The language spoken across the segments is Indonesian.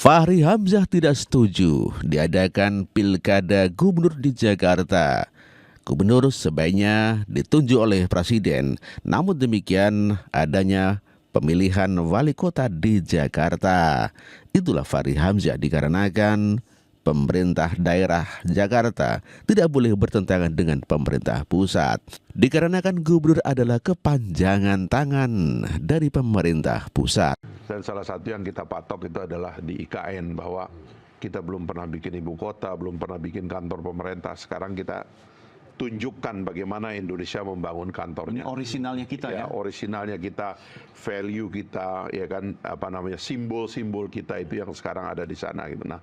Fahri Hamzah tidak setuju diadakan pilkada gubernur di Jakarta. Gubernur sebaiknya ditunjuk oleh presiden. Namun demikian adanya pemilihan wali kota di Jakarta. Itulah Fahri Hamzah dikarenakan pemerintah daerah Jakarta tidak boleh bertentangan dengan pemerintah pusat. Dikarenakan gubernur adalah kepanjangan tangan dari pemerintah pusat. Dan salah satu yang kita patok itu adalah di IKN, bahwa kita belum pernah bikin ibu kota, belum pernah bikin kantor pemerintah. Sekarang kita tunjukkan bagaimana Indonesia membangun kantornya. Ini orisinalnya kita ya. Orisinalnya kita, value kita, ya kan, simbol-simbol kita itu yang sekarang ada di sana gitu. Nah,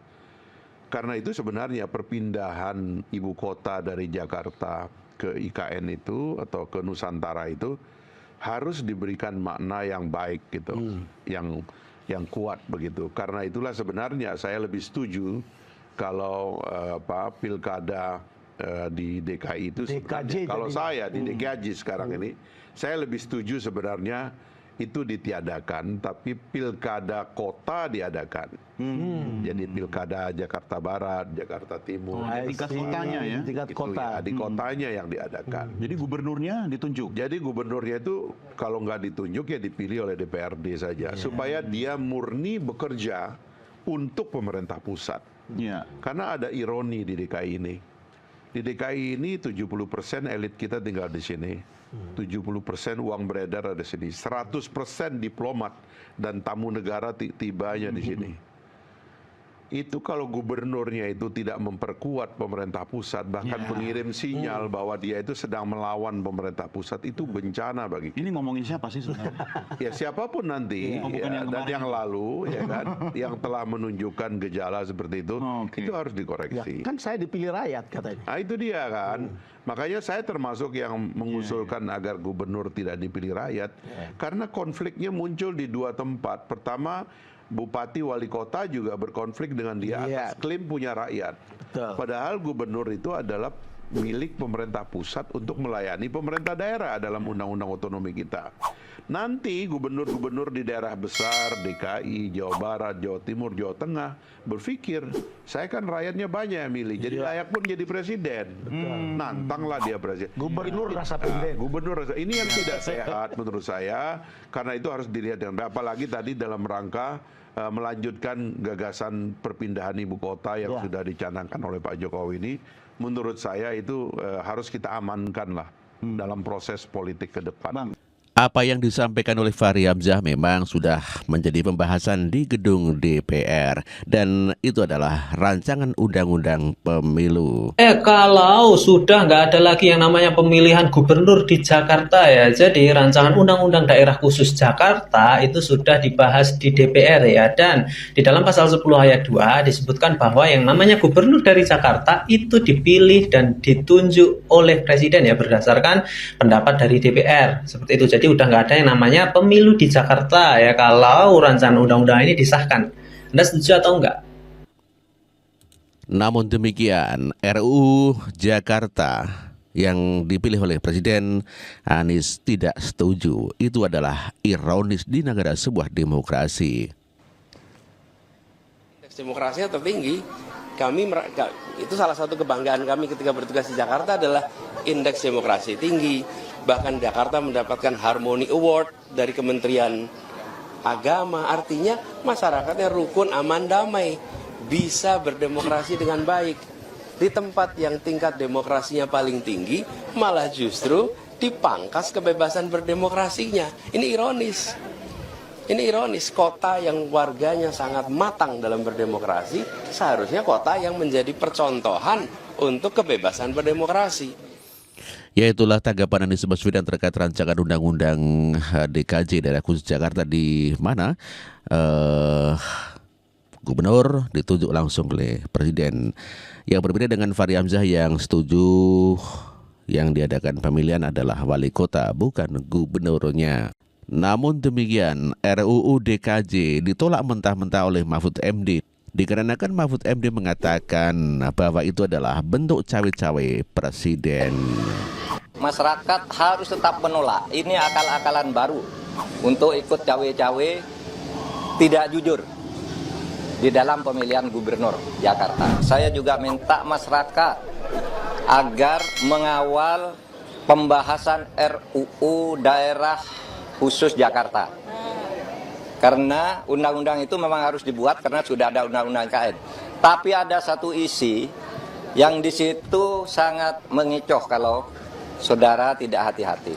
karena itu sebenarnya perpindahan ibu kota dari Jakarta ke IKN itu atau ke Nusantara itu harus diberikan makna yang baik gitu, yang kuat begitu. Karena itulah sebenarnya saya lebih setuju kalau pilkada di DKI itu sebenarnya, kalau saya di DKI sekarang ini, saya lebih setuju sebenarnya itu ditiadakan, tapi pilkada kota diadakan. Jadi pilkada Jakarta Barat, Jakarta Timur, Tingkat kotanya ya. Tingkat kota. Ya, di kotanya yang diadakan. Jadi gubernurnya ditunjuk. Jadi gubernurnya itu kalau nggak ditunjuk ya dipilih oleh DPRD saja, supaya dia murni bekerja untuk pemerintah pusat. Ya. Karena ada ironi di DKI ini. Di DKI ini 70% elit kita tinggal di sini. 70% uang beredar ada di sini. 100% diplomat dan tamu negara tibanya di sini. Itu kalau gubernurnya itu tidak memperkuat pemerintah pusat, bahkan mengirim sinyal bahwa dia itu sedang melawan pemerintah pusat, itu bencana bagi kita. Ini ngomongin siapa sih sebenarnya? Ya siapapun nanti, dan yang lalu, ya kan, yang telah menunjukkan gejala seperti itu harus dikoreksi. Kan saya dipilih rakyat katanya. Nah itu dia kan, makanya saya termasuk yang mengusulkan agar gubernur tidak dipilih rakyat, karena konfliknya muncul di dua tempat. Pertama, bupati wali kota juga berkonflik dengan dia atas klaim punya rakyat. Betul. Padahal gubernur itu adalah milik pemerintah pusat untuk melayani pemerintah daerah dalam undang-undang otonomi kita. Nanti gubernur-gubernur di daerah besar, DKI, Jawa Barat, Jawa Timur, Jawa Tengah berpikir, saya kan rakyatnya banyak yang milih, jadi layak pun jadi presiden. Nantanglah dia presiden. Gubernur rasa pendek. Ini yang tidak sehat menurut saya, karena itu harus dilihat dengan baik. Apalagi tadi dalam rangka melanjutkan gagasan perpindahan ibu kota yang sudah dicanangkan oleh Pak Jokowi ini, menurut saya itu harus kita amankan lah dalam proses politik ke depan. Apa yang disampaikan oleh Fahri Hamzah memang sudah menjadi pembahasan di gedung DPR, dan itu adalah rancangan undang-undang pemilu. Kalau sudah nggak ada lagi yang namanya pemilihan gubernur di Jakarta ya, jadi rancangan undang-undang daerah khusus Jakarta itu sudah dibahas di DPR ya, dan di dalam pasal 10 ayat 2 disebutkan bahwa yang namanya gubernur dari Jakarta itu dipilih dan ditunjuk oleh presiden ya, berdasarkan pendapat dari DPR, seperti itu. Jadi udah nggak ada yang namanya pemilu di Jakarta ya kalau rancangan undang-undang ini disahkan. Anda setuju atau enggak? Namun demikian, RUU Jakarta yang dipilih oleh Presiden Anies tidak setuju. Itu adalah ironis di negara sebuah demokrasi. Indeks demokrasinya tertinggi. Itu salah satu kebanggaan kami ketika bertugas di Jakarta adalah indeks demokrasi tinggi. Bahkan Jakarta mendapatkan Harmony Award dari Kementerian Agama. Artinya masyarakatnya rukun, aman, damai, bisa berdemokrasi dengan baik. Di tempat yang tingkat demokrasinya paling tinggi, malah justru dipangkas kebebasan berdemokrasinya. Ini ironis. Ini ironis, kota yang warganya sangat matang dalam berdemokrasi, seharusnya kota yang menjadi percontohan untuk kebebasan berdemokrasi. Ya, itulah tanggapan Anies Baswedan terkait rancangan undang-undang DKJ daerah khusus Jakarta, di mana gubernur ditunjuk langsung oleh presiden. Yang berbeda dengan Fahri Hamzah yang setuju yang diadakan pemilihan adalah wali kota, bukan gubernurnya. Namun demikian, RUU DKJ ditolak mentah-mentah oleh Mahfud MD. Dikarenakan Mahfud MD mengatakan bahwa itu adalah bentuk cawe-cawe presiden. Masyarakat harus tetap menolak. Ini akal-akalan baru untuk ikut cawe-cawe tidak jujur. di dalam pemilihan gubernur Jakarta. Saya juga minta masyarakat agar mengawal pembahasan RUU daerah khusus Jakarta. Karena undang-undang itu memang harus dibuat karena sudah ada undang-undang KN. Tapi ada satu isi yang di situ sangat mengecoh kalau saudara tidak hati-hati,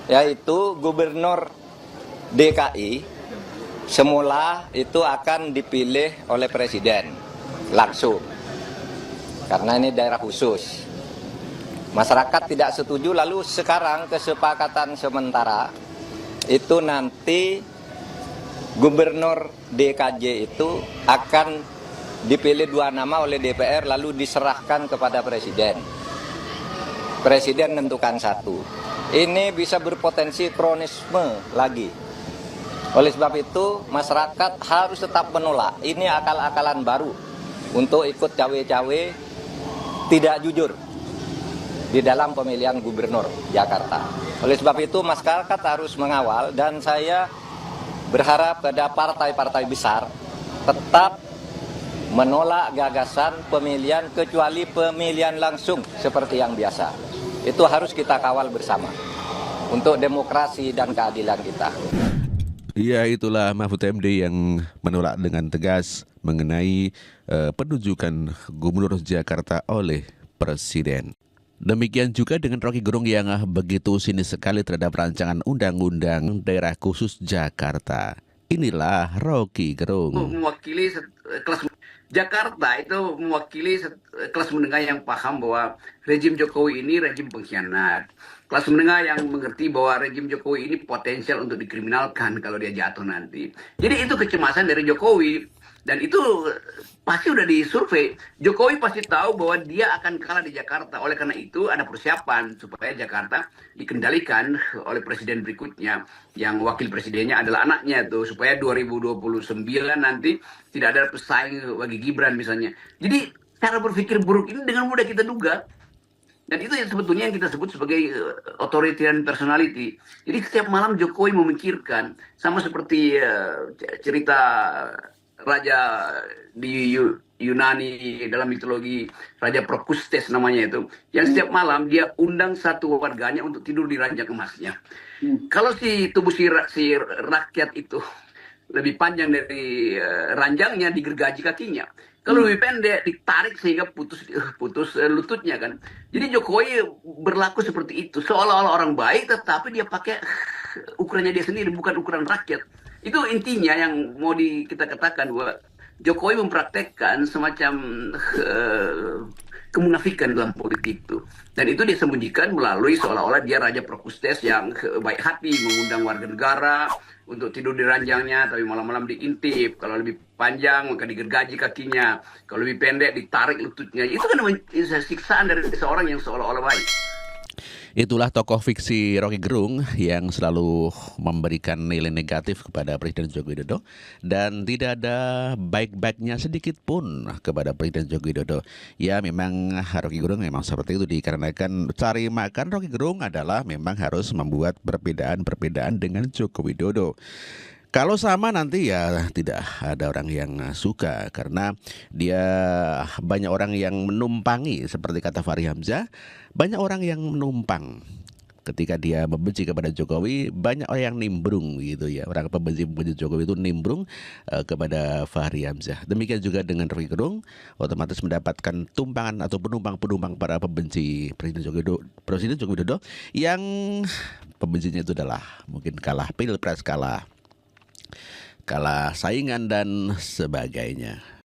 yaitu gubernur DKI semula itu akan dipilih oleh presiden langsung karena ini daerah khusus. Masyarakat tidak setuju, lalu sekarang kesepakatan sementara itu nanti gubernur DKJ itu akan dipilih 2 nama oleh DPR lalu diserahkan kepada presiden. Presiden menentukan 1. Ini bisa berpotensi kronisme lagi. Oleh sebab itu masyarakat harus tetap menolak. Ini akal-akalan baru untuk ikut cawe-cawe tidak jujur di dalam pemilihan gubernur Jakarta. Oleh sebab itu masyarakat harus mengawal dan saya berharap pada partai-partai besar tetap menolak gagasan pemilihan kecuali pemilihan langsung seperti yang biasa. Itu harus kita kawal bersama untuk demokrasi dan keadilan kita. Ya, itulah Mahfud MD yang menolak dengan tegas mengenai penunjukan Gubernur Jakarta oleh Presiden. Demikian juga dengan Rocky Gerung yang begitu sinis sekali terhadap rancangan Undang-Undang Daerah Khusus Jakarta. Inilah Rocky Gerung. Mewakili kelas Jakarta itu mewakili kelas menengah yang paham bahwa rejim Jokowi ini rejim pengkhianat. Kelas menengah yang mengerti bahwa rejim Jokowi ini potensial untuk dikriminalkan kalau dia jatuh nanti. Jadi itu kecemasan dari Jokowi. Dan itu pasti udah disurvei. Jokowi pasti tahu bahwa dia akan kalah di Jakarta. Oleh karena itu ada persiapan supaya Jakarta dikendalikan oleh presiden berikutnya. Yang wakil presidennya adalah anaknya tuh. Supaya 2029 nanti tidak ada pesaing bagi Gibran misalnya. Jadi cara berpikir buruk ini dengan mudah kita duga. Dan itu yang sebetulnya yang kita sebut sebagai authoritarian personality. Jadi setiap malam Jokowi memikirkan. Sama seperti cerita Raja di Yunani dalam mitologi Raja Procrustes namanya itu, yang setiap malam dia undang satu warganya untuk tidur di ranjang emasnya. Kalau si tubuh si rakyat itu lebih panjang dari ranjangnya, digergaji kakinya. Kalau lebih pendek ditarik sehingga putus lututnya kan. Jadi Jokowi berlaku seperti itu, seolah-olah orang baik tetapi dia pakai ukurannya dia sendiri, bukan ukuran rakyat. Itu intinya yang mau kita katakan bahwa Jokowi mempraktekkan semacam kemunafikan dalam politik itu. Dan itu dia sembunyikan melalui seolah-olah dia Raja Procrustes yang baik hati mengundang warga negara untuk tidur di ranjangnya, tapi malam-malam diintip. Kalau lebih panjang maka digergaji kakinya, kalau lebih pendek ditarik lututnya. Itu kan siksaan dari seorang yang seolah-olah baik. Itulah tokoh fiksi Rocky Gerung yang selalu memberikan nilai negatif kepada Presiden Joko Widodo dan tidak ada baik-baiknya sedikit pun kepada Presiden Joko Widodo. Ya, memang Rocky Gerung memang seperti itu dikarenakan cari makan Rocky Gerung adalah memang harus membuat perbedaan-perbedaan dengan Joko Widodo. Kalau sama nanti ya tidak ada orang yang suka karena dia banyak orang yang menumpangi, seperti kata Fahri Hamzah, banyak orang yang menumpang. Ketika dia membenci kepada Jokowi, banyak orang yang nimbrung gitu ya. Orang pembenci Jokowi itu nimbrung kepada Fahri Hamzah. Demikian juga dengan Rocky Gerung, otomatis mendapatkan tumpangan atau penumpang para pembenci Presiden Joko Widodo yang pembencinya itu adalah mungkin kalah pilpres, kalah saingan dan sebagainya.